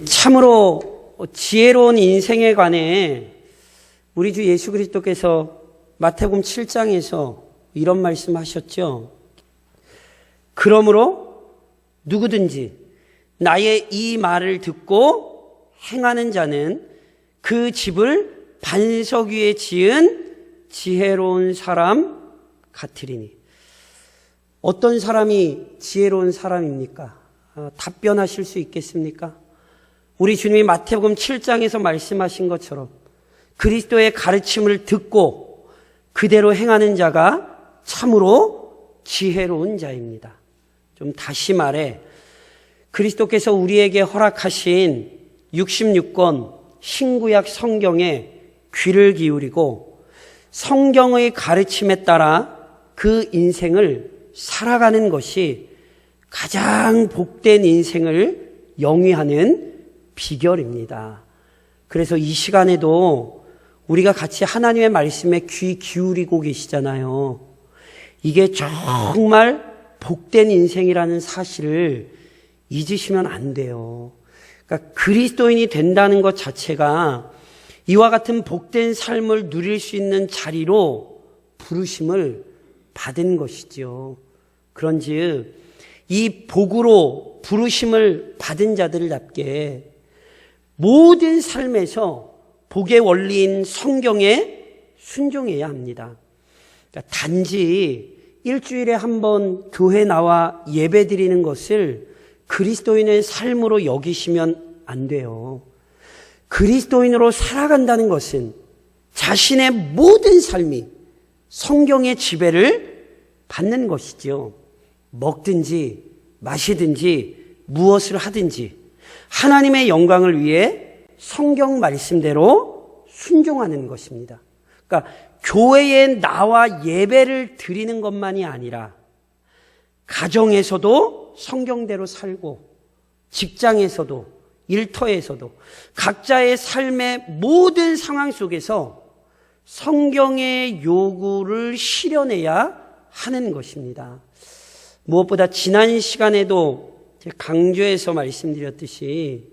참으로 지혜로운 인생에 관해 우리 주 예수 그리스도께서 마태복음 7장에서 이런 말씀하셨죠. 그러므로 누구든지 나의 이 말을 듣고 행하는 자는 그 집을 반석 위에 지은 지혜로운 사람 같으리니. 어떤 사람이 지혜로운 사람입니까? 답변하실 수 있겠습니까? 우리 주님이 마태복음 7장에서 말씀하신 것처럼 그리스도의 가르침을 듣고 그대로 행하는 자가 참으로 지혜로운 자입니다. 좀 다시 말해 그리스도께서 우리에게 허락하신 66권 신구약 성경에 귀를 기울이고 성경의 가르침에 따라 그 인생을 살아가는 것이 가장 복된 인생을 영위하는 비결입니다. 그래서 이 시간에도 우리가 같이 하나님의 말씀에 귀 기울이고 계시잖아요. 이게 정말 복된 인생이라는 사실을 잊으시면 안 돼요. 그러니까 그리스도인이 된다는 것 자체가 이와 같은 복된 삶을 누릴 수 있는 자리로 부르심을 받은 것이지요. 그런즉 이 복으로 부르심을 받은 자들답게 모든 삶에서 복의 원리인 성경에 순종해야 합니다. 그러니까 단지 일주일에 한 번 교회 나와 예배 드리는 것을 그리스도인의 삶으로 여기시면 안 돼요. 그리스도인으로 살아간다는 것은 자신의 모든 삶이 성경의 지배를 받는 것이지요. 먹든지 마시든지 무엇을 하든지 하나님의 영광을 위해 성경 말씀대로 순종하는 것입니다. 그러니까 교회에 나와 예배를 드리는 것만이 아니라 가정에서도 성경대로 살고 직장에서도 일터에서도 각자의 삶의 모든 상황 속에서 성경의 요구를 실현해야 하는 것입니다. 무엇보다 지난 시간에도 강조해서 말씀드렸듯이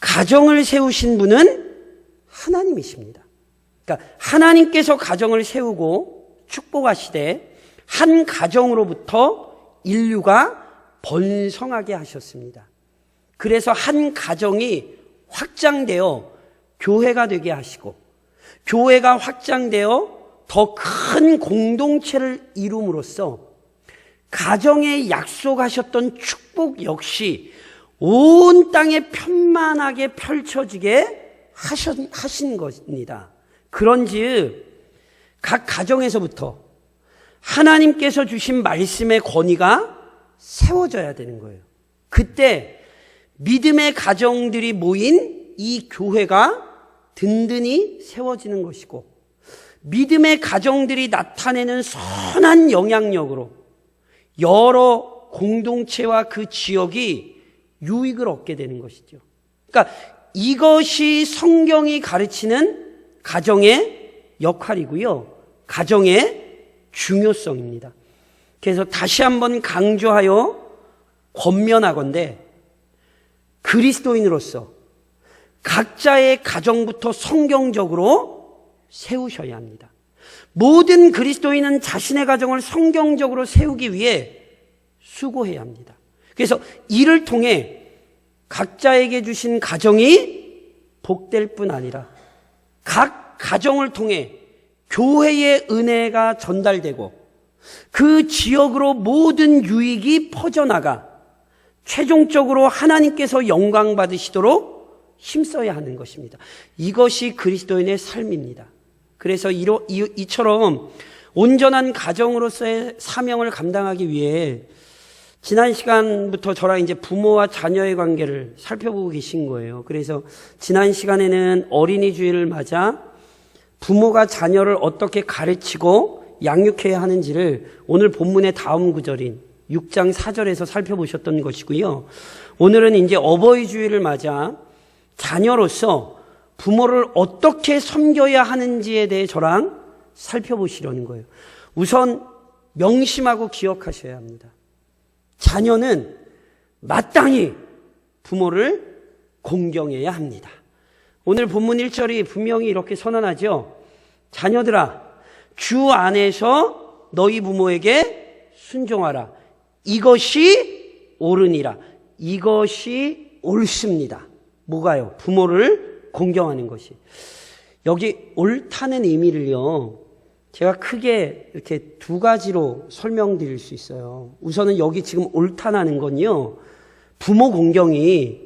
가정을 세우신 분은 하나님이십니다. 그러니까 하나님께서 가정을 세우고 축복하시되 한 가정으로부터 인류가 번성하게 하셨습니다. 그래서 한 가정이 확장되어 교회가 되게 하시고 교회가 확장되어 더 큰 공동체를 이룸으로써 가정에 약속하셨던 축복 역시 온 땅에 편만하게 펼쳐지게 하신 것입니다. 그런즉 각 가정에서부터 하나님께서 주신 말씀의 권위가 세워져야 되는 거예요. 그때 믿음의 가정들이 모인 이 교회가 든든히 세워지는 것이고 믿음의 가정들이 나타내는 선한 영향력으로 여러 공동체와 그 지역이 유익을 얻게 되는 것이죠. 그러니까 이것이 성경이 가르치는 가정의 역할이고요. 가정의 중요성입니다. 그래서 다시 한번 강조하여 권면하건대 그리스도인으로서 각자의 가정부터 성경적으로 세우셔야 합니다. 모든 그리스도인은 자신의 가정을 성경적으로 세우기 위해 수고해야 합니다. 그래서 이를 통해 각자에게 주신 가정이 복될 뿐 아니라 각 가정을 통해 교회의 은혜가 전달되고 그 지역으로 모든 유익이 퍼져나가 최종적으로 하나님께서 영광 받으시도록 힘써야 하는 것입니다. 이것이 그리스도인의 삶입니다. 그래서 이처럼 온전한 가정으로서의 사명을 감당하기 위해 지난 시간부터 저랑 이제 부모와 자녀의 관계를 살펴보고 계신 거예요. 그래서 지난 시간에는 어린이 주일을 맞아 부모가 자녀를 어떻게 가르치고 양육해야 하는지를 오늘 본문의 다음 구절인 6장 4절에서 살펴보셨던 것이고요. 오늘은 이제 어버이 주일을 맞아 자녀로서 부모를 어떻게 섬겨야 하는지에 대해 저랑 살펴보시려는 거예요. 우선 명심하고 기억하셔야 합니다. 자녀는 마땅히 부모를 공경해야 합니다. 오늘 본문 1절이 분명히 이렇게 선언하죠. 자녀들아, 주 안에서 너희 부모에게 순종하라. 이것이 옳으니라. 이것이 옳습니다. 뭐가요? 부모를 공경하는 것이. 여기 옳다는 의미를요, 제가 크게 이렇게 두 가지로 설명드릴 수 있어요. 우선은 여기 지금 옳다는 건요, 부모 공경이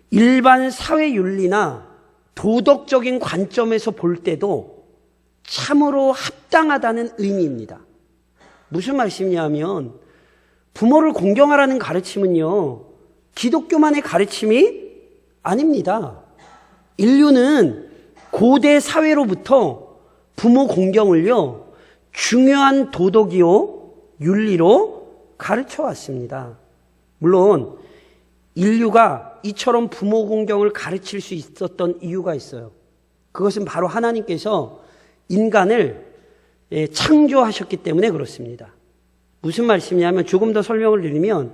일반 사회 윤리나 도덕적인 관점에서 볼 때도 참으로 합당하다는 의미입니다. 무슨 말씀이냐면 부모를 공경하라는 가르침은요, 기독교만의 가르침이 아닙니다. 인류는 고대 사회로부터 부모 공경을요, 중요한 도덕이요, 윤리로 가르쳐 왔습니다. 물론 인류가 이처럼 부모 공경을 가르칠 수 있었던 이유가 있어요. 그것은 바로 하나님께서 인간을 창조하셨기 때문에 그렇습니다. 무슨 말씀이냐면 조금 더 설명을 드리면,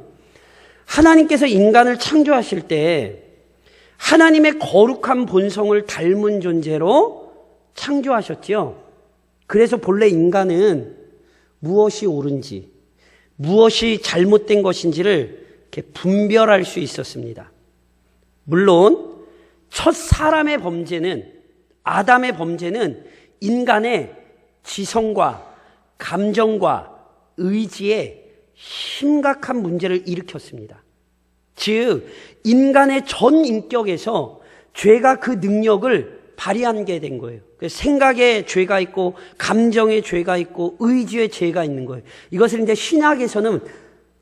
하나님께서 인간을 창조하실 때 하나님의 거룩한 본성을 닮은 존재로 창조하셨지요. 그래서 본래 인간은 무엇이 옳은지, 무엇이 잘못된 것인지를 이렇게 분별할 수 있었습니다. 물론 첫 사람의 범죄는, 아담의 범죄는 인간의 지성과 감정과 의지에 심각한 문제를 일으켰습니다. 즉, 인간의 전 인격에서 죄가 그 능력을 발휘하게 된 거예요. 생각에 죄가 있고, 감정에 죄가 있고, 의지에 죄가 있는 거예요. 이것을 이제 신약에서는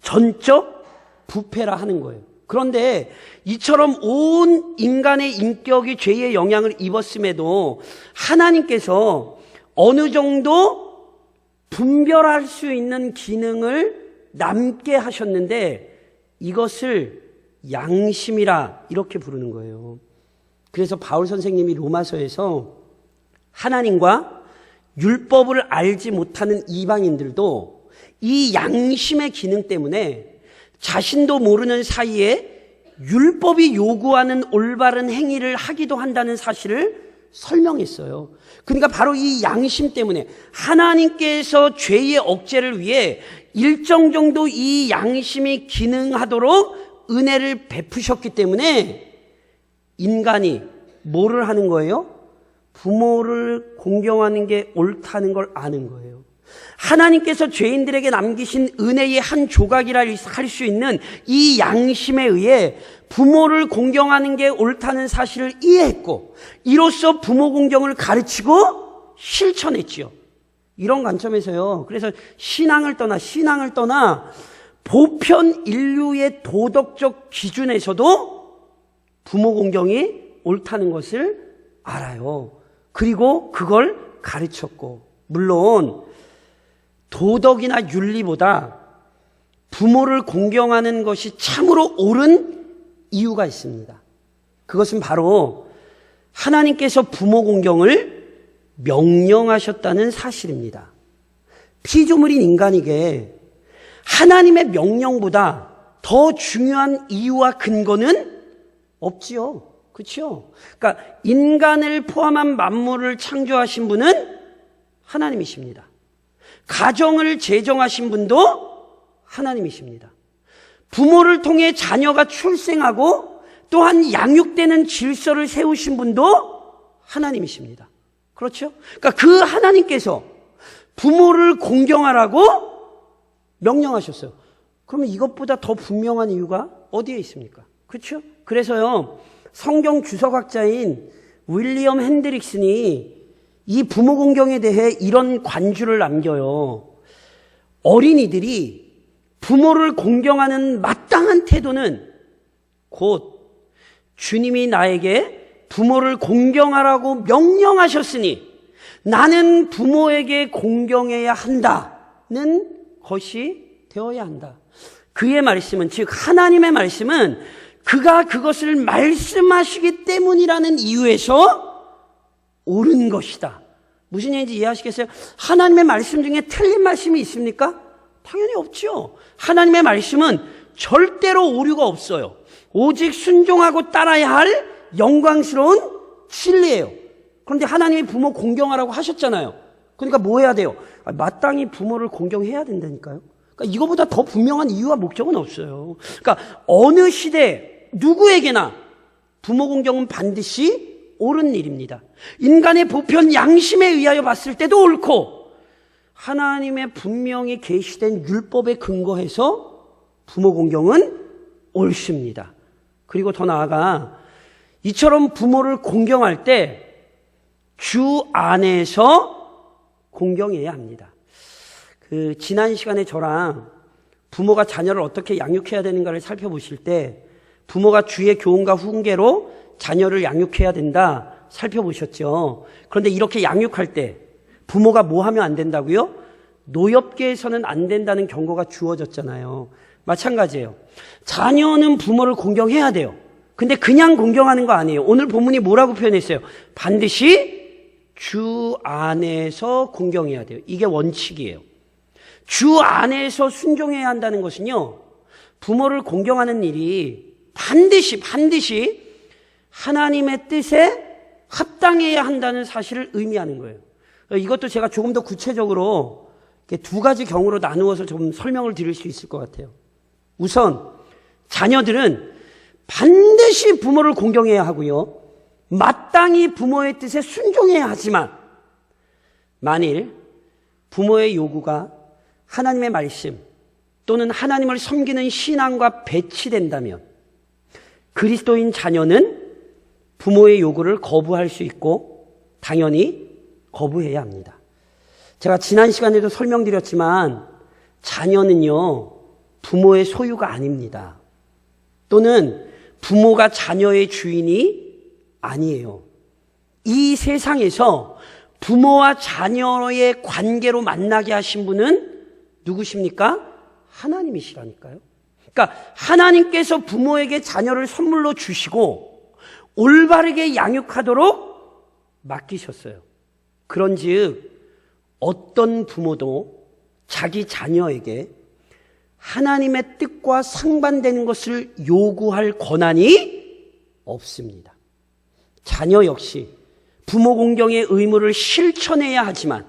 전적 부패라 하는 거예요. 그런데 이처럼 온 인간의 인격이 죄의 영향을 입었음에도 하나님께서 어느 정도 분별할 수 있는 기능을 남게 하셨는데, 이것을 양심이라 이렇게 부르는 거예요. 그래서 바울 선생님이 로마서에서 하나님과 율법을 알지 못하는 이방인들도 이 양심의 기능 때문에 자신도 모르는 사이에 율법이 요구하는 올바른 행위를 하기도 한다는 사실을 설명했어요. 그러니까 바로 이 양심 때문에 하나님께서 죄의 억제를 위해 일정 정도 이 양심이 기능하도록 은혜를 베푸셨기 때문에 인간이 뭐를 하는 거예요? 부모를 공경하는 게 옳다는 걸 아는 거예요. 하나님께서 죄인들에게 남기신 은혜의 한 조각이라 할 수 있는 이 양심에 의해 부모를 공경하는 게 옳다는 사실을 이해했고, 이로써 부모 공경을 가르치고 실천했지요. 이런 관점에서요, 그래서 신앙을 떠나 보편 인류의 도덕적 기준에서도 부모 공경이 옳다는 것을 알아요. 그리고 그걸 가르쳤고, 물론 도덕이나 윤리보다 부모를 공경하는 것이 참으로 옳은 이유가 있습니다. 그것은 바로 하나님께서 부모 공경을 명령하셨다는 사실입니다. 피조물인 인간에게 하나님의 명령보다 더 중요한 이유와 근거는 없지요. 그렇죠? 그러니까 인간을 포함한 만물을 창조하신 분은 하나님이십니다. 가정을 제정하신 분도 하나님이십니다. 부모를 통해 자녀가 출생하고 또한 양육되는 질서를 세우신 분도 하나님이십니다. 그렇죠? 그러니까 그 하나님께서 부모를 공경하라고 명령하셨어요. 그러면 이것보다 더 분명한 이유가 어디에 있습니까? 그렇죠? 그래서요, 성경 주석학자인 윌리엄 핸드릭슨이 이 부모 공경에 대해 이런 관주를 남겨요. 어린이들이 부모를 공경하는 마땅한 태도는 곧 주님이 나에게 부모를 공경하라고 명령하셨으니 나는 부모에게 공경해야 한다는 것이 되어야 한다. 그의 말씀은, 즉 하나님의 말씀은 그가 그것을 말씀하시기 때문이라는 이유에서 옳은 것이다. 무슨 얘기인지 이해하시겠어요? 하나님의 말씀 중에 틀린 말씀이 있습니까? 당연히 없죠. 하나님의 말씀은 절대로 오류가 없어요. 오직 순종하고 따라야 할 영광스러운 진리예요. 그런데 하나님이 부모 공경하라고 하셨잖아요. 그러니까 뭐 해야 돼요? 마땅히 부모를 공경해야 된다니까요. 그러니까 이거보다 더 분명한 이유와 목적은 없어요. 그러니까 어느 시대 누구에게나 부모 공경은 반드시 옳은 일입니다. 인간의 보편 양심에 의하여 봤을 때도 옳고, 하나님의 분명히 계시된 율법에 근거해서 부모 공경은 옳습니다. 그리고 더 나아가 이처럼 부모를 공경할 때 주 안에서 공경해야 합니다. 지난 시간에 저랑 부모가 자녀를 어떻게 양육해야 되는가를 살펴보실 때, 부모가 주의 교훈과 훈계로 자녀를 양육해야 된다 살펴보셨죠. 그런데 이렇게 양육할 때 부모가 뭐 하면 안 된다고요? 노엽게해서는 안 된다는 경고가 주어졌잖아요. 마찬가지예요. 자녀는 부모를 공경해야 돼요. 근데 그냥 공경하는 거 아니에요. 오늘 본문이 뭐라고 표현했어요? 반드시 주 안에서 공경해야 돼요. 이게 원칙이에요. 주 안에서 순종해야 한다는 것은요, 부모를 공경하는 일이 반드시 하나님의 뜻에 합당해야 한다는 사실을 의미하는 거예요. 이것도 제가 조금 더 구체적으로 두 가지 경우로 나누어서 좀 설명을 드릴 수 있을 것 같아요. 우선 자녀들은 반드시 부모를 공경해야 하고요, 마땅히 부모의 뜻에 순종해야 하지만, 만일 부모의 요구가 하나님의 말씀 또는 하나님을 섬기는 신앙과 배치된다면 그리스도인 자녀는 부모의 요구를 거부할 수 있고 당연히 거부해야 합니다. 제가 지난 시간에도 설명드렸지만 자녀는요, 부모의 소유가 아닙니다. 또는 부모가 자녀의 주인이 아니에요. 이 세상에서 부모와 자녀의 관계로 만나게 하신 분은 누구십니까? 하나님이시라니까요. 그러니까 하나님께서 부모에게 자녀를 선물로 주시고 올바르게 양육하도록 맡기셨어요. 그런즉 어떤 부모도 자기 자녀에게 하나님의 뜻과 상반되는 것을 요구할 권한이 없습니다. 자녀 역시 부모 공경의 의무를 실천해야 하지만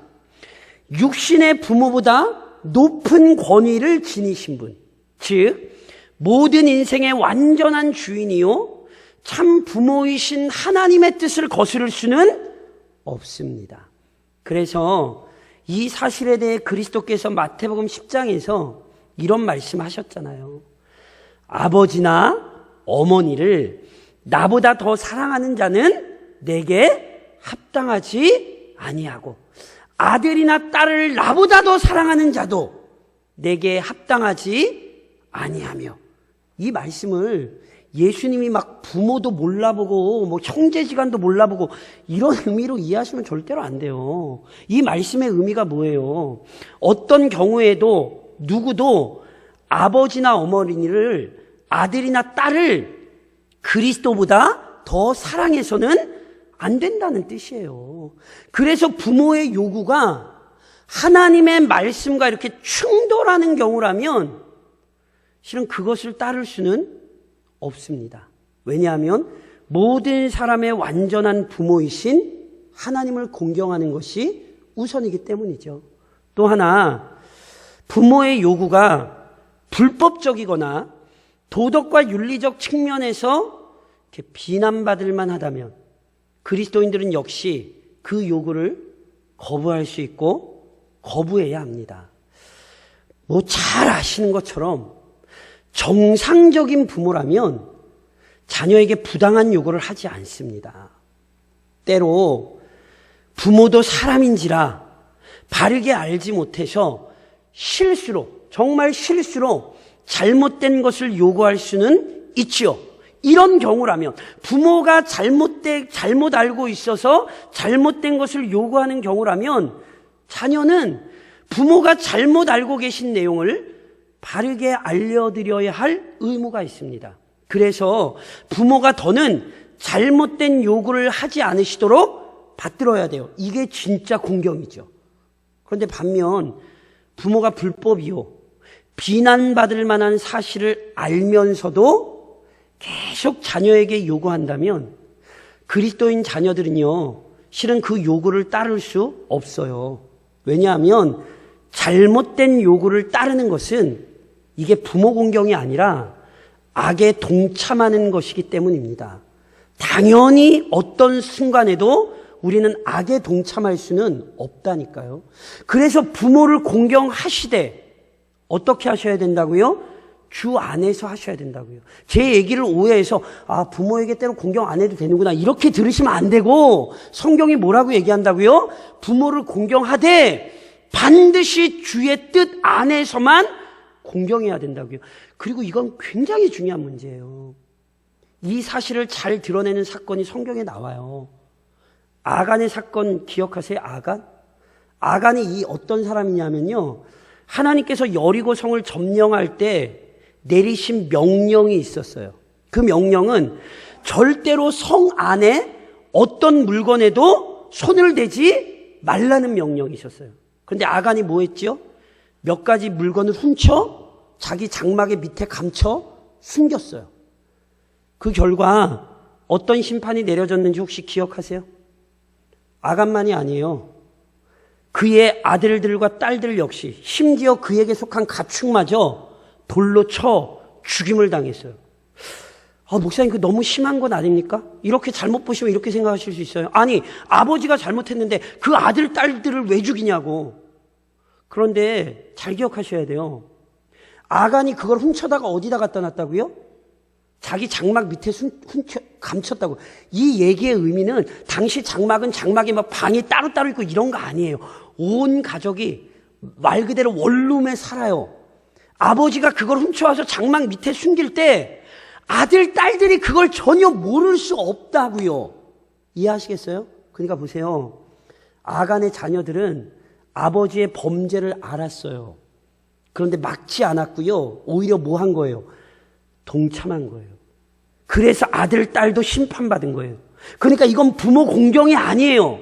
육신의 부모보다 높은 권위를 지니신 분, 즉 모든 인생의 완전한 주인이요 참 부모이신 하나님의 뜻을 거스를 수는 없습니다. 그래서 이 사실에 대해 그리스도께서 마태복음 10장에서 이런 말씀하셨잖아요. 아버지나 어머니를 나보다 더 사랑하는 자는 내게 합당하지 아니하고, 아들이나 딸을 나보다 더 사랑하는 자도 내게 합당하지 아니하며. 이 말씀을 예수님이 막 부모도 몰라보고 뭐 형제지간도 몰라보고 이런 의미로 이해하시면 절대로 안 돼요. 이 말씀의 의미가 뭐예요? 어떤 경우에도 누구도 아버지나 어머니를, 아들이나 딸을 그리스도보다 더 사랑해서는 안 된다는 뜻이에요. 그래서 부모의 요구가 하나님의 말씀과 이렇게 충돌하는 경우라면 실은 그것을 따를 수는 없습니다. 왜냐하면 모든 사람의 완전한 부모이신 하나님을 공경하는 것이 우선이기 때문이죠. 또 하나, 부모의 요구가 불법적이거나 도덕과 윤리적 측면에서 이렇게 비난받을 만하다면 그리스도인들은 역시 그 요구를 거부할 수 있고 거부해야 합니다. 뭐 잘 아시는 것처럼 정상적인 부모라면 자녀에게 부당한 요구를 하지 않습니다. 때로 부모도 사람인지라 바르게 알지 못해서 실수로, 정말 실수로 잘못된 것을 요구할 수는 있지요. 이런 경우라면, 부모가 잘못 알고 있어서 잘못된 것을 요구하는 경우라면 자녀는 부모가 잘못 알고 계신 내용을 바르게 알려드려야 할 의무가 있습니다. 그래서 부모가 더는 잘못된 요구를 하지 않으시도록 받들어야 돼요. 이게 진짜 공경이죠. 그런데 반면 부모가 불법이요, 비난받을 만한 사실을 알면서도 계속 자녀에게 요구한다면 그리스도인 자녀들은요, 실은 그 요구를 따를 수 없어요. 왜냐하면 잘못된 요구를 따르는 것은 이게 부모 공경이 아니라 악에 동참하는 것이기 때문입니다. 당연히 어떤 순간에도 우리는 악에 동참할 수는 없다니까요. 그래서 부모를 공경하시되 어떻게 하셔야 된다고요? 주 안에서 하셔야 된다고요. 제 얘기를 오해해서 부모에게 때로 공경 안 해도 되는구나 이렇게 들으시면 안 되고, 성경이 뭐라고 얘기한다고요? 부모를 공경하되 반드시 주의 뜻 안에서만 공경해야 된다고요. 그리고 이건 굉장히 중요한 문제예요. 이 사실을 잘 드러내는 사건이 성경에 나와요. 아간의 사건 기억하세요? 아간이 이 어떤 사람이냐면요, 하나님께서 여리고 성을 점령할 때 내리신 명령이 있었어요. 그 명령은 절대로 성 안에 어떤 물건에도 손을 대지 말라는 명령이 있었어요. 그런데 아간이 뭐 했죠? 몇 가지 물건을 훔쳐 자기 장막의 밑에 감춰 숨겼어요. 그 결과 어떤 심판이 내려졌는지 혹시 기억하세요? 아간만이 아니에요. 그의 아들들과 딸들 역시, 심지어 그에게 속한 가축마저 돌로 쳐 죽임을 당했어요. 목사님, 그 너무 심한 건 아닙니까? 이렇게 잘못 보시면 이렇게 생각하실 수 있어요. 아니, 아버지가 잘못했는데 그 아들, 딸들을 왜 죽이냐고. 그런데 잘 기억하셔야 돼요. 아간이 그걸 훔쳐다가 어디다 갖다 놨다고요? 자기 장막 밑에 감췄다고. 이 얘기의 의미는 당시 장막은 장막에 막 방이 따로따로 있고 이런 거 아니에요. 온 가족이 말 그대로 원룸에 살아요. 아버지가 그걸 훔쳐와서 장막 밑에 숨길 때 아들, 딸들이 그걸 전혀 모를 수 없다고요. 이해하시겠어요? 그러니까 보세요. 아간의 자녀들은 아버지의 범죄를 알았어요. 그런데 막지 않았고요. 오히려 뭐 한 거예요? 동참한 거예요. 그래서 아들, 딸도 심판받은 거예요. 그러니까 이건 부모 공경이 아니에요.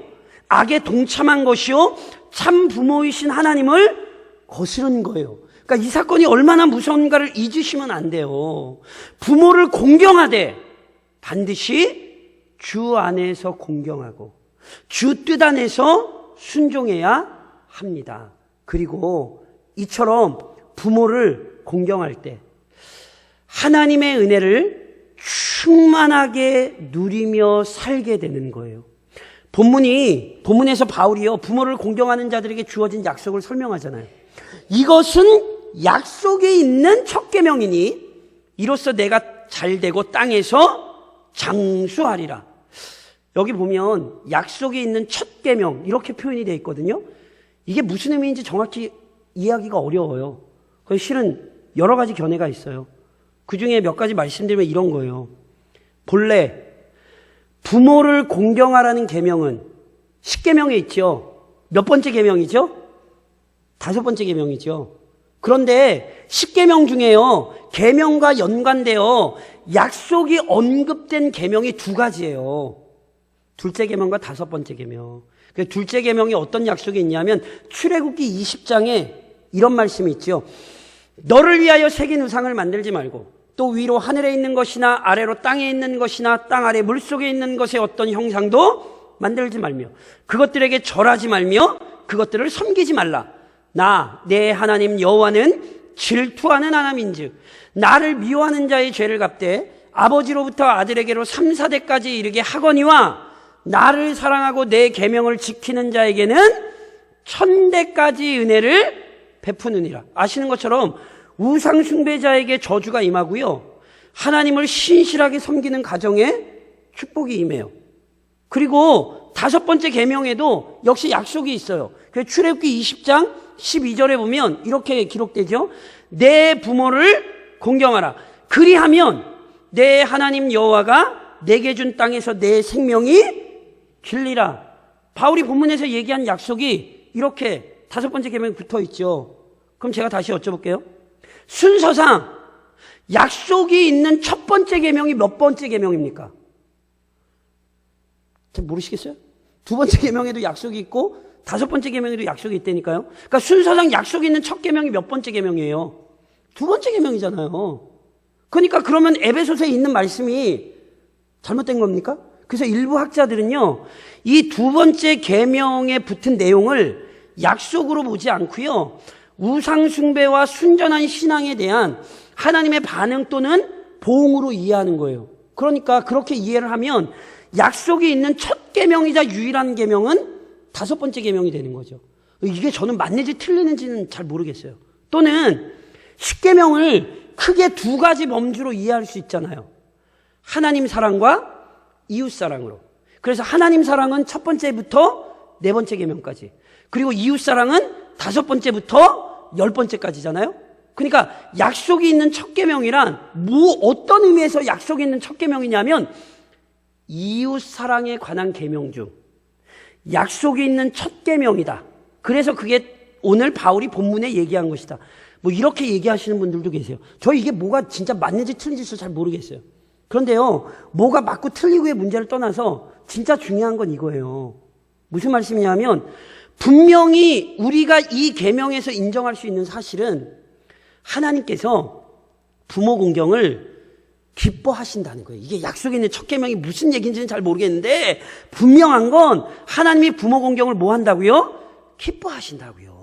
악에 동참한 것이요, 참 부모이신 하나님을 거스른 거예요. 그러니까 이 사건이 얼마나 무서운가를 잊으시면 안 돼요. 부모를 공경하되 반드시 주 안에서 공경하고 주 뜻 안에서 순종해야 합니다. 그리고 이처럼 부모를 공경할 때 하나님의 은혜를 충만하게 누리며 살게 되는 거예요. 본문에서 바울이요, 부모를 공경하는 자들에게 주어진 약속을 설명하잖아요. 이것은 약속에 있는 첫 계명이니 이로써 내가 잘되고 땅에서 장수하리라. 여기 보면 약속에 있는 첫 계명 이렇게 표현이 되어 있거든요. 이게 무슨 의미인지 정확히 이해하기가 어려워요. 그래서 실은 여러 가지 견해가 있어요. 그 중에 몇 가지 말씀드리면 이런 거예요. 본래 부모를 공경하라는 계명은 10계명에 있죠. 몇 번째 계명이죠? 5번째 계명이죠. 그런데 10계명 중에요, 계명과 연관되어 약속이 언급된 계명이 2가지예요. 둘째 계명과 5번째 계명. 둘째 계명이 어떤 약속이 있냐면 출애굽기 20장에 이런 말씀이 있죠. 너를 위하여 새긴 우상을 만들지 말고 또 위로 하늘에 있는 것이나 아래로 땅에 있는 것이나 땅 아래 물속에 있는 것의 어떤 형상도 만들지 말며 그것들에게 절하지 말며 그것들을 섬기지 말라. 나 내 하나님 여호와는 질투하는 하나님인즉 나를 미워하는 자의 죄를 갚되 아버지로부터 아들에게로 3, 4대까지 이르게 하거니와 나를 사랑하고 내 계명을 지키는 자에게는 1000대까지 은혜를 베푸느니라. 아시는 것처럼 우상 숭배자에게 저주가 임하고요, 하나님을 신실하게 섬기는 가정에 축복이 임해요. 그리고 5번째 계명에도 역시 약속이 있어요. 출애굽기 20장 12절에 보면 이렇게 기록되죠. 내 부모를 공경하라. 그리하면 내 하나님 여호와가 내게 준 땅에서 내 생명이 길리라. 바울이 본문에서 얘기한 약속이 이렇게 5번째 계명에 붙어 있죠. 그럼 제가 다시 여쭤볼게요. 순서상 약속이 있는 첫 번째 계명이 몇 번째 계명입니까? 잘 모르시겠어요? 2번째 계명에도 약속이 있고 5번째 계명에도 약속이 있다니까요. 그러니까 순서상 약속이 있는 첫 계명이 몇 번째 계명이에요? 2번째 계명이잖아요. 그러니까 그러면 에베소서에 있는 말씀이 잘못된 겁니까? 그래서 일부 학자들은요, 이 두 번째 계명에 붙은 내용을 약속으로 보지 않고요, 우상 숭배와 순전한 신앙에 대한 하나님의 반응 또는 보응으로 이해하는 거예요. 그러니까 그렇게 이해를 하면 약속이 있는 첫 계명이자 유일한 계명은 다섯 번째 계명이 되는 거죠. 이게 저는 맞는지 틀리는지는 잘 모르겠어요. 또는 십계명을 크게 두 가지 범주로 이해할 수 있잖아요. 하나님 사랑과 이웃 사랑으로. 그래서 하나님 사랑은 첫 번째부터 네 번째 계명까지, 그리고 이웃 사랑은 다섯 번째부터 열 번째까지잖아요. 그러니까 약속이 있는 첫 계명이란 어떤 의미에서 약속이 있는 첫 계명이냐면 이웃 사랑에 관한 계명 중 약속이 있는 첫 계명이다. 그래서 그게 오늘 바울이 본문에 얘기한 것이다. 뭐 이렇게 얘기하시는 분들도 계세요. 저 이게 뭐가 진짜 맞는지 틀린지 잘 모르겠어요. 그런데요, 뭐가 맞고 틀리고의 문제를 떠나서 진짜 중요한 건 이거예요. 무슨 말씀이냐면 분명히 우리가 이 계명에서 인정할 수 있는 사실은 하나님께서 부모 공경을 기뻐하신다는 거예요. 이게 약속에 있는 첫 계명이 무슨 얘기인지는 잘 모르겠는데 분명한 건 하나님이 부모 공경을 뭐 한다고요? 기뻐하신다고요.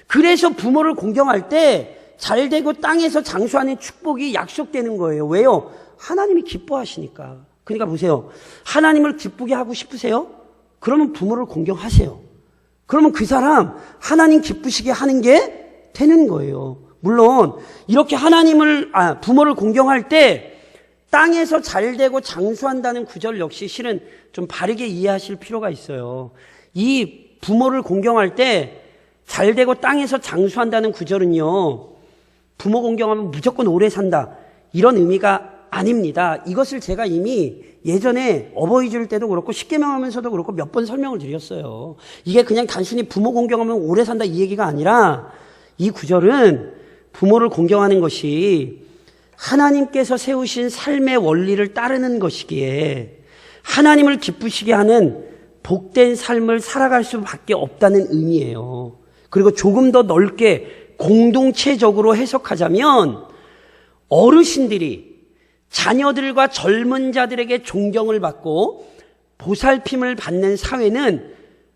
그래서 부모를 공경할 때 잘되고 땅에서 장수하는 축복이 약속되는 거예요. 왜요? 하나님이 기뻐하시니까. 그러니까 보세요. 하나님을 기쁘게 하고 싶으세요? 그러면 부모를 공경하세요. 그러면 그 사람 하나님 기쁘시게 하는 게 되는 거예요. 물론 이렇게 부모를 공경할 때 땅에서 잘되고 장수한다는 구절 역시 실은 좀 바르게 이해하실 필요가 있어요. 이 부모를 공경할 때 잘되고 땅에서 장수한다는 구절은요, 부모 공경하면 무조건 오래 산다 이런 의미가 아닙니다. 이것을 제가 이미 예전에 어버이 줄 때도 그렇고 십계명하면서도 그렇고 몇 번 설명을 드렸어요. 이게 그냥 단순히 부모 공경하면 오래 산다 이 얘기가 아니라 이 구절은 부모를 공경하는 것이 하나님께서 세우신 삶의 원리를 따르는 것이기에 하나님을 기쁘시게 하는 복된 삶을 살아갈 수밖에 없다는 의미예요. 그리고 조금 더 넓게 공동체적으로 해석하자면 어르신들이 자녀들과 젊은 자들에게 존경을 받고 보살핌을 받는 사회는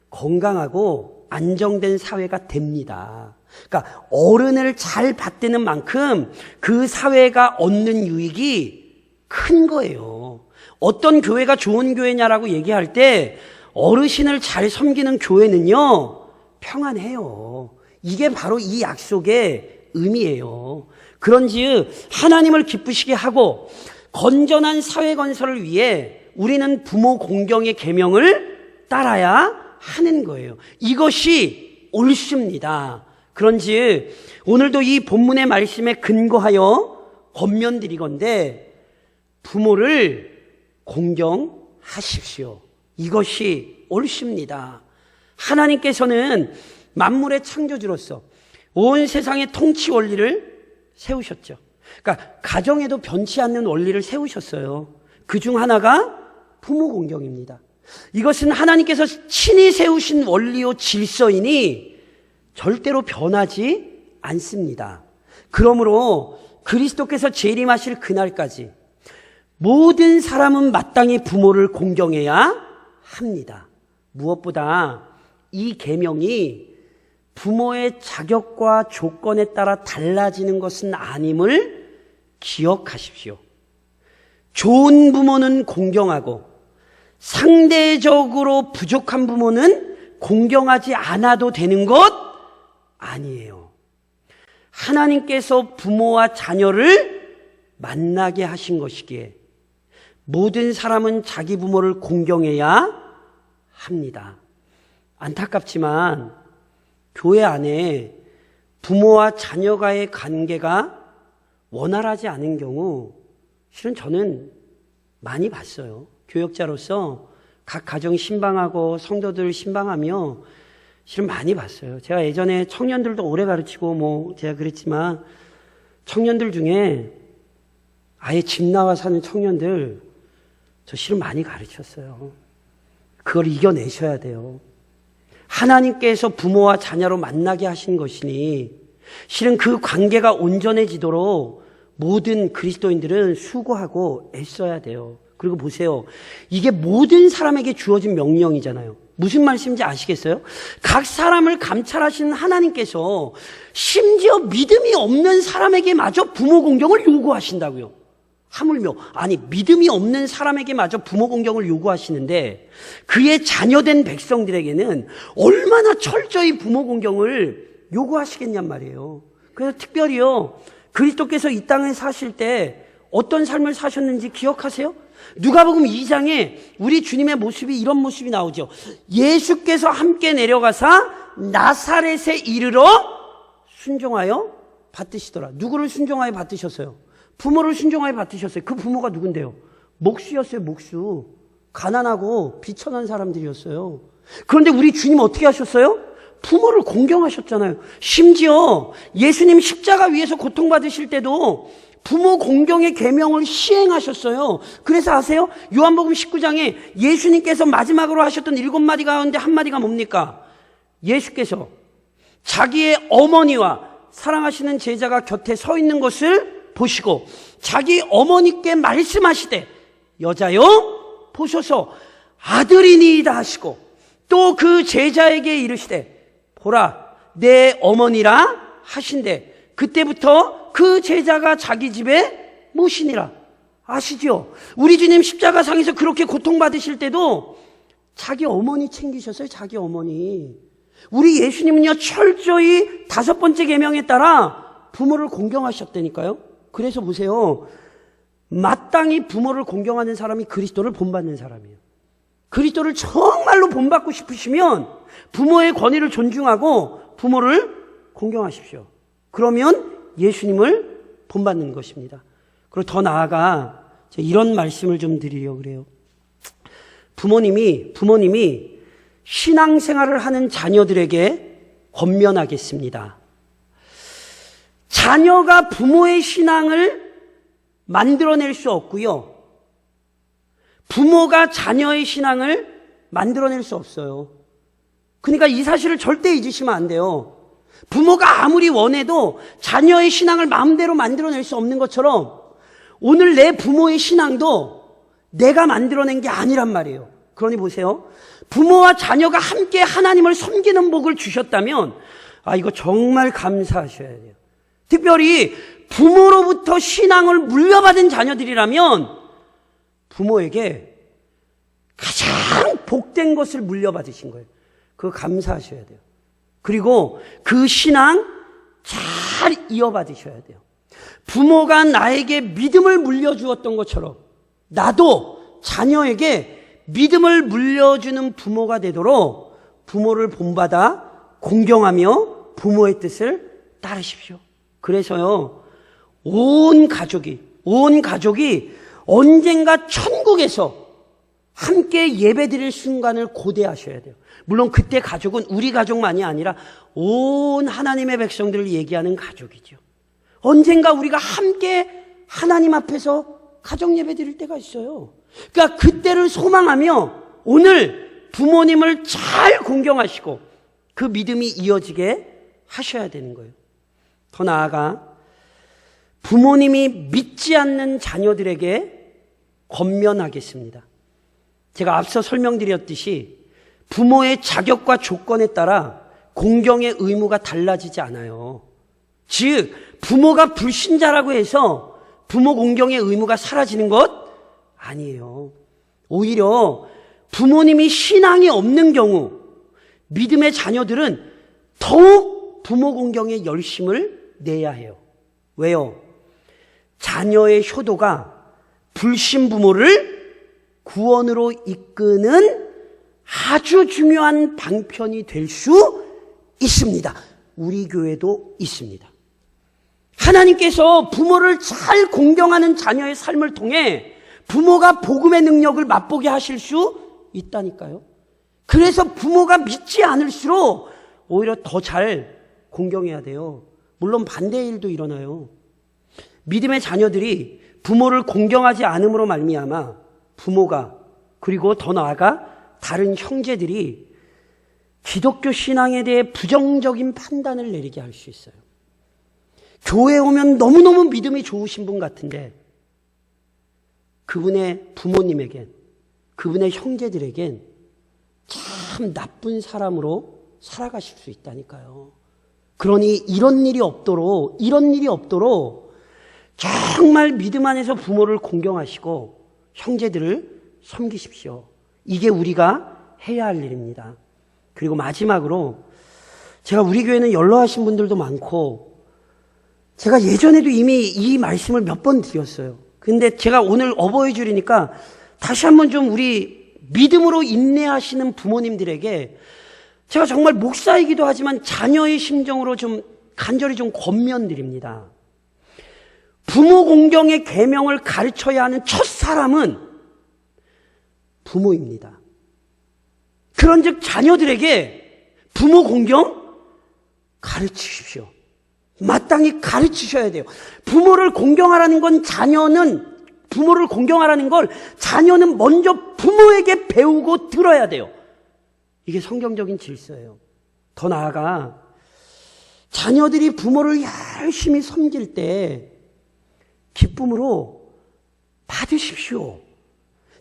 건강하고 안정된 사회가 됩니다. 그러니까 어른을 잘 받드는 만큼 그 사회가 얻는 유익이 큰 거예요. 어떤 교회가 좋은 교회냐라고 얘기할 때 어르신을 잘 섬기는 교회는요, 평안해요. 이게 바로 이 약속의 의미예요. 그런즉 하나님을 기쁘시게 하고 건전한 사회 건설을 위해 우리는 부모 공경의 계명을 따라야 하는 거예요. 이것이 옳습니다. 그런즉 오늘도 이 본문의 말씀에 근거하여 권면드리건대 부모를 공경하십시오. 이것이 옳습니다. 하나님께서는 만물의 창조주로서 온 세상의 통치 원리를 세우셨죠. 그러니까 가정에도 변치 않는 원리를 세우셨어요. 그중 하나가 부모 공경입니다. 이것은 하나님께서 친히 세우신 원리요 질서이니 절대로 변하지 않습니다. 그러므로 그리스도께서 재림하실 그날까지 모든 사람은 마땅히 부모를 공경해야 합니다. 무엇보다 이 계명이 부모의 자격과 조건에 따라 달라지는 것은 아님을 기억하십시오. 좋은 부모는 공경하고 상대적으로 부족한 부모는 공경하지 않아도 되는 것 아니에요. 하나님께서 부모와 자녀를 만나게 하신 것이기에 모든 사람은 자기 부모를 공경해야 합니다. 안타깝지만 교회 안에 부모와 자녀가의 관계가 원활하지 않은 경우 실은 저는 많이 봤어요. 교역자로서 각 가정 신방하고 성도들 신방하며 실은 많이 봤어요. 제가 예전에 청년들도 오래 가르치고 제가 그랬지만 청년들 중에 아예 집 나와 사는 청년들 저 실은 많이 가르쳤어요. 그걸 이겨내셔야 돼요. 하나님께서 부모와 자녀로 만나게 하신 것이니 실은 그 관계가 온전해지도록 모든 그리스도인들은 수고하고 애써야 돼요. 그리고 보세요. 이게 모든 사람에게 주어진 명령이잖아요. 무슨 말씀인지 아시겠어요? 각 사람을 감찰하시는 하나님께서 심지어 믿음이 없는 사람에게 마저 부모 공경을 요구하신다고요. 하물며 아니 믿음이 없는 사람에게 마저 부모 공경을 요구하시는데 그의 자녀된 백성들에게는 얼마나 철저히 부모 공경을 요구하시겠냔 말이에요. 그래서 특별히요 그리스도께서 이 땅에 사실 때 어떤 삶을 사셨는지 기억하세요? 누가복음 2장에 우리 주님의 모습이 이런 모습이 나오죠. 예수께서 함께 내려가사 나사렛에 이르러 순종하여 받드시더라. 누구를 순종하여 받드셨어요? 부모를 순종하여 받으셨어요. 그 부모가 누군데요? 목수였어요. 목수. 가난하고 비천한 사람들이었어요. 그런데 우리 주님 어떻게 하셨어요? 부모를 공경하셨잖아요. 심지어 예수님 십자가 위에서 고통받으실 때도 부모 공경의 계명을 시행하셨어요. 그래서 아세요? 요한복음 19장에 예수님께서 마지막으로 하셨던 7마디 가운데 한 마디가 뭡니까? 예수께서 자기의 어머니와 사랑하시는 제자가 곁에 서 있는 것을 보시고 자기 어머니께 말씀하시되 여자여 보소서 아들이니이다 하시고 또 그 제자에게 이르시되 보라 내 어머니라 하신대 그때부터 그 제자가 자기 집에 모시니라. 아시죠? 우리 주님 십자가상에서 그렇게 고통받으실 때도 자기 어머니 챙기셨어요. 자기 어머니. 우리 예수님은요 철저히 5번째 계명에 따라 부모를 공경하셨다니까요. 그래서 보세요. 마땅히 부모를 공경하는 사람이 그리스도를 본받는 사람이에요. 그리스도를 정말로 본받고 싶으시면 부모의 권위를 존중하고 부모를 공경하십시오. 그러면 예수님을 본받는 것입니다. 그리고 더 나아가 이런 말씀을 좀 드리려고 그래요. 부모님이 신앙생활을 하는 자녀들에게 권면하겠습니다. 자녀가 부모의 신앙을 만들어낼 수 없고요. 부모가 자녀의 신앙을 만들어낼 수 없어요. 그러니까 이 사실을 절대 잊으시면 안 돼요. 부모가 아무리 원해도 자녀의 신앙을 마음대로 만들어낼 수 없는 것처럼 오늘 내 부모의 신앙도 내가 만들어낸 게 아니란 말이에요. 그러니 보세요. 부모와 자녀가 함께 하나님을 섬기는 복을 주셨다면 이거 정말 감사하셔야 돼요. 특별히 부모로부터 신앙을 물려받은 자녀들이라면 부모에게 가장 복된 것을 물려받으신 거예요. 그거 감사하셔야 돼요. 그리고 그 신앙 잘 이어받으셔야 돼요. 부모가 나에게 믿음을 물려주었던 것처럼 나도 자녀에게 믿음을 물려주는 부모가 되도록 부모를 본받아 공경하며 부모의 뜻을 따르십시오. 그래서요, 온 가족이 언젠가 천국에서 함께 예배드릴 순간을 고대하셔야 돼요. 물론 그때 가족은 우리 가족만이 아니라 온 하나님의 백성들을 얘기하는 가족이죠. 언젠가 우리가 함께 하나님 앞에서 가정 예배드릴 때가 있어요. 그러니까 그때를 소망하며 오늘 부모님을 잘 공경하시고 그 믿음이 이어지게 하셔야 되는 거예요. 더 나아가 부모님이 믿지 않는 자녀들에게 권면하겠습니다. 제가 앞서 설명드렸듯이 부모의 자격과 조건에 따라 공경의 의무가 달라지지 않아요. 즉 부모가 불신자라고 해서 부모 공경의 의무가 사라지는 것 아니에요. 오히려 부모님이 신앙이 없는 경우 믿음의 자녀들은 더욱 부모 공경에 열심을 내야 해요. 왜요? 자녀의 효도가 불신 부모를 구원으로 이끄는 아주 중요한 방편이 될 수 있습니다. 우리 교회도 있습니다. 하나님께서 부모를 잘 공경하는 자녀의 삶을 통해 부모가 복음의 능력을 맛보게 하실 수 있다니까요. 그래서 부모가 믿지 않을수록 오히려 더 잘 공경해야 돼요. 물론 반대의 일도 일어나요. 믿음의 자녀들이 부모를 공경하지 않음으로 말미암아 부모가 그리고 더 나아가 다른 형제들이 기독교 신앙에 대해 부정적인 판단을 내리게 할 수 있어요. 교회 오면 너무너무 믿음이 좋으신 분 같은데 그분의 부모님에겐, 그분의 형제들에겐 참 나쁜 사람으로 살아가실 수 있다니까요. 그러니 이런 일이 없도록 정말 믿음 안에서 부모를 공경하시고 형제들을 섬기십시오. 이게 우리가 해야 할 일입니다. 그리고 마지막으로 제가 우리 교회는 연로하신 분들도 많고 제가 예전에도 이미 이 말씀을 몇 번 드렸어요. 근데 제가 오늘 어버이 주일이니까 다시 한번 좀 우리 믿음으로 인내하시는 부모님들에게 제가 정말 목사이기도 하지만 자녀의 심정으로 좀 간절히 좀 권면드립니다. 부모 공경의 계명을 가르쳐야 하는 첫 사람은 부모입니다. 그런즉 자녀들에게 부모 공경 가르치십시오. 마땅히 가르치셔야 돼요. 부모를 공경하라는 건 부모를 공경하라는 걸 자녀는 먼저 부모에게 배우고 들어야 돼요. 이게 성경적인 질서예요. 더 나아가 자녀들이 부모를 열심히 섬길 때 기쁨으로 받으십시오.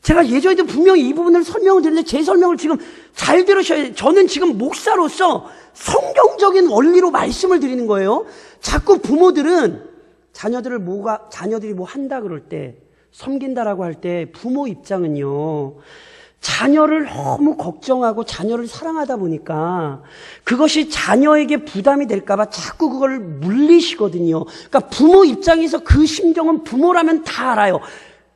제가 예전에도 분명히 이 부분을 설명을 드렸는데 제 설명을 지금 잘 들으셔야 돼요. 저는 지금 목사로서 성경적인 원리로 말씀을 드리는 거예요. 자꾸 부모들은 자녀들이 뭐 한다 그럴 때, 섬긴다라고 할 때 부모 입장은요, 자녀를 너무 걱정하고 자녀를 사랑하다 보니까 그것이 자녀에게 부담이 될까봐 자꾸 그걸 물리시거든요. 그러니까 부모 입장에서 그 심정은 부모라면 다 알아요.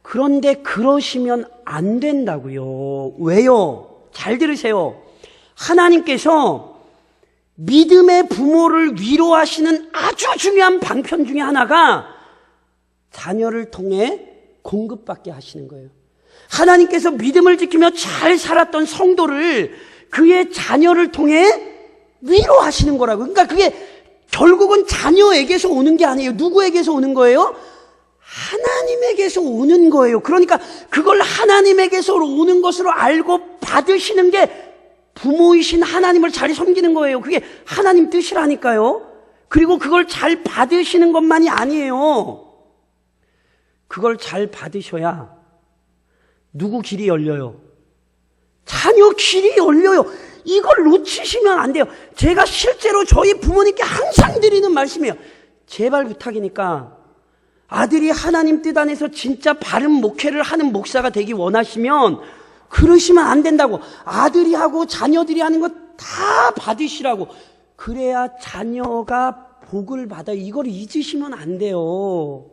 그런데 그러시면 안 된다고요. 왜요? 잘 들으세요. 하나님께서 믿음의 부모를 위로하시는 아주 중요한 방편 중에 하나가 자녀를 통해 공급받게 하시는 거예요. 하나님께서 믿음을 지키며 잘 살았던 성도를 그의 자녀를 통해 위로하시는 거라고. 그러니까 그게 결국은 자녀에게서 오는 게 아니에요. 누구에게서 오는 거예요? 하나님에게서 오는 거예요. 그러니까 그걸 하나님에게서 오는 것으로 알고 받으시는 게 부모이신 하나님을 잘 섬기는 거예요. 그게 하나님 뜻이라니까요. 그리고 그걸 잘 받으시는 것만이 아니에요. 그걸 잘 받으셔야 누구 길이 열려요? 자녀 길이 열려요. 이걸 놓치시면 안 돼요. 제가 실제로 저희 부모님께 항상 드리는 말씀이에요. 제발 부탁이니까 아들이 하나님 뜻 안에서 진짜 바른 목회를 하는 목사가 되기 원하시면 그러시면 안 된다고. 아들이 하고 자녀들이 하는 거 다 받으시라고. 그래야 자녀가 복을 받아요. 이걸 잊으시면 안 돼요.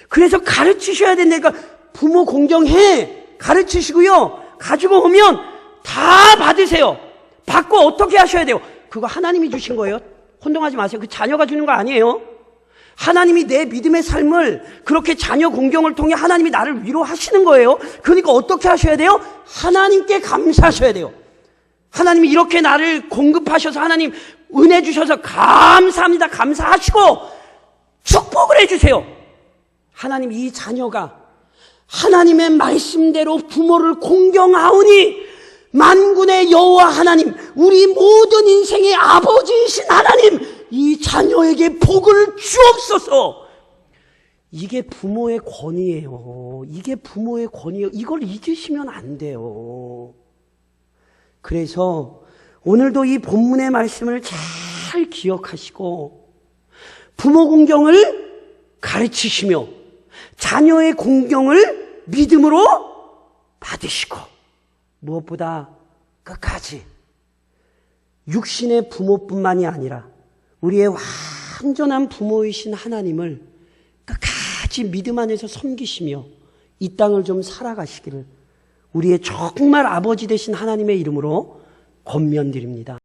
그래서 가르치셔야 된다니까. 부모 공경해. 가르치시고요. 가지고 오면 다 받으세요. 받고 어떻게 하셔야 돼요? 그거 하나님이 주신 거예요. 혼동하지 마세요. 그 자녀가 주는 거 아니에요. 하나님이 내 믿음의 삶을 그렇게 자녀 공경을 통해 하나님이 나를 위로하시는 거예요. 그러니까 어떻게 하셔야 돼요? 하나님께 감사하셔야 돼요. 하나님이 이렇게 나를 공급하셔서 하나님 은혜 주셔서 감사합니다. 감사하시고 축복을 해주세요. 하나님 이 자녀가 하나님의 말씀대로 부모를 공경하오니 만군의 여호와 하나님, 우리 모든 인생의 아버지이신 하나님, 이 자녀에게 복을 주옵소서. 이게 부모의 권위예요. 이게 부모의 권위예요. 이걸 잊으시면 안 돼요. 그래서 오늘도 이 본문의 말씀을 잘 기억하시고 부모 공경을 가르치시며 자녀의 공경을 믿음으로 받으시고 무엇보다 끝까지 육신의 부모뿐만이 아니라 우리의 완전한 부모이신 하나님을 끝까지 믿음 안에서 섬기시며 이 땅을 좀 살아가시기를 우리의 정말 아버지 되신 하나님의 이름으로 권면드립니다.